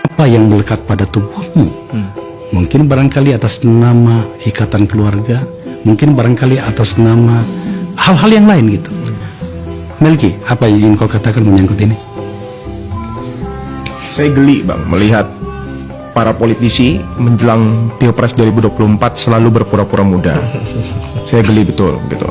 apa yang melekat pada tubuhmu. Mungkin barangkali atas nama ikatan keluarga, mungkin barangkali atas nama hal-hal yang lain gitu. Melki, apa yang ingin kau katakan menyangkut ini? Saya geli Bang melihat para politisi menjelang Pilpres 2024 selalu berpura-pura muda. Saya geli betul gitu.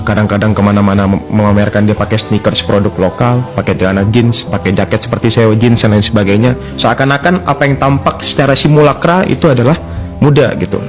Kadang-kadang kemana-mana memamerkan dia pakai sneakers produk lokal, pakai celana jeans, pakai jaket seperti Seo jeans dan lain sebagainya. Seakan-akan apa yang tampak secara simulakra itu adalah muda gitu.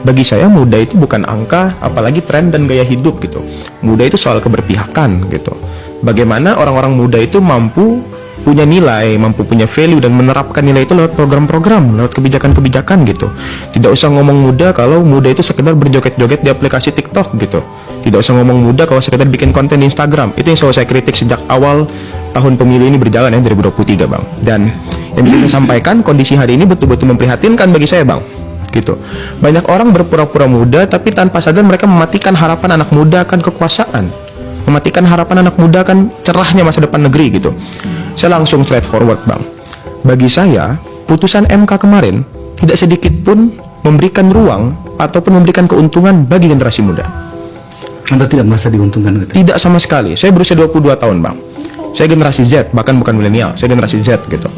Bagi saya muda itu bukan angka, apalagi tren dan gaya hidup gitu. Muda itu soal keberpihakan gitu. Bagaimana orang-orang muda itu mampu punya nilai, mampu punya value dan menerapkan nilai itu lewat program-program, lewat kebijakan-kebijakan gitu. Tidak usah ngomong muda kalau muda itu sekedar berjoget-joget di aplikasi TikTok gitu. Tidak usah ngomong muda kalau sekedar bikin konten di Instagram. Itu yang selalu saya kritik sejak awal tahun pemilu ini berjalan ya, 2023 Bang. Dan yang bisa saya sampaikan, kondisi hari ini betul-betul memprihatinkan bagi saya Bang gitu. Banyak orang berpura-pura muda tapi tanpa sadar mereka mematikan harapan anak muda akan kekuasaan, mematikan harapan anak muda akan cerahnya masa depan negeri gitu. Saya langsung straightforward Bang. Bagi saya, putusan MK kemarin tidak sedikit pun memberikan ruang ataupun memberikan keuntungan bagi generasi muda. Anda tidak merasa diuntungkan gitu? Tidak sama sekali. Saya berusia 22 tahun Bang. Saya generasi Z, bahkan bukan milenial. Saya generasi Z gitu.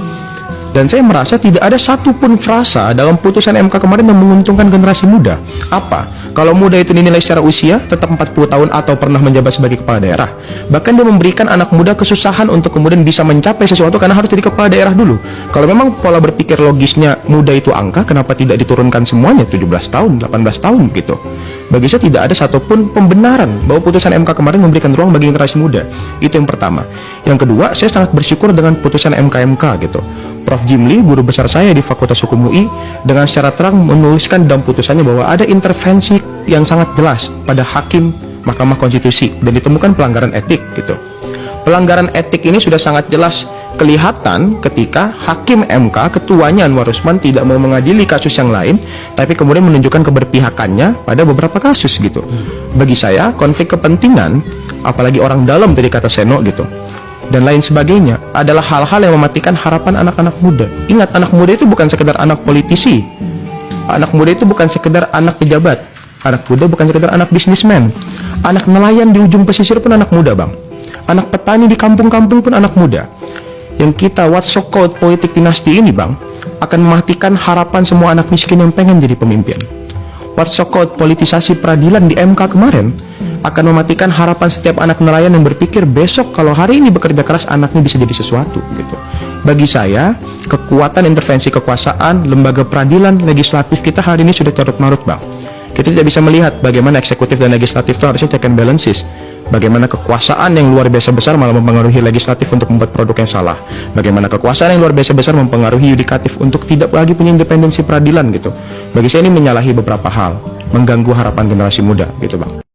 Dan saya merasa tidak ada satupun frasa dalam putusan MK kemarin yang menguntungkan generasi muda. Apa? Kalau muda itu dinilai secara usia, tetap 40 tahun atau pernah menjabat sebagai kepala daerah. Bahkan dia memberikan anak muda kesusahan untuk kemudian bisa mencapai sesuatu karena harus jadi kepala daerah dulu. Kalau memang pola berpikir logisnya muda itu angka, kenapa tidak diturunkan semuanya 17 tahun, 18 tahun gitu. Bagi saya tidak ada satupun pembenaran bahwa putusan MK kemarin memberikan ruang bagi generasi muda. Itu yang pertama. Yang kedua, saya sangat bersyukur dengan putusan MK gitu. Prof. Jimli, guru besar saya di Fakultas Hukum UI, dengan secara terang menuliskan dalam putusannya bahwa ada intervensi yang sangat jelas pada hakim Mahkamah Konstitusi dan ditemukan pelanggaran etik gitu. Pelanggaran etik ini sudah sangat jelas kelihatan ketika hakim MK ketuanya Anwar Usman tidak mau mengadili kasus yang lain, tapi kemudian menunjukkan keberpihakannya pada beberapa kasus gitu. Bagi saya, konflik kepentingan, apalagi orang dalam dari kata Seno gitu, dan lain sebagainya adalah hal-hal yang mematikan harapan anak-anak muda. Ingat, anak muda itu bukan sekedar anak politisi. Anak muda itu bukan sekedar anak pejabat. Anak muda bukan sekedar anak bisnismen. Anak nelayan di ujung pesisir pun anak muda Bang. Anak petani di kampung-kampung pun anak muda. Yang kita what so called politik dinasti ini Bang akan mematikan harapan semua anak miskin yang pengen jadi pemimpin. What so called politisasi peradilan di MK kemarin akan mematikan harapan setiap anak nelayan yang berpikir besok kalau hari ini bekerja keras anaknya bisa jadi sesuatu gitu. Bagi saya, kekuatan intervensi kekuasaan, lembaga peradilan, legislatif kita hari ini sudah carut marut Bang. Kita tidak bisa melihat bagaimana eksekutif dan legislatif itu harusnya check and balances. Bagaimana kekuasaan yang luar biasa besar malah mempengaruhi legislatif untuk membuat produk yang salah. Bagaimana kekuasaan yang luar biasa besar mempengaruhi yudikatif untuk tidak lagi punya independensi peradilan gitu. Bagi saya ini menyalahi beberapa hal, mengganggu harapan generasi muda gitu Bang.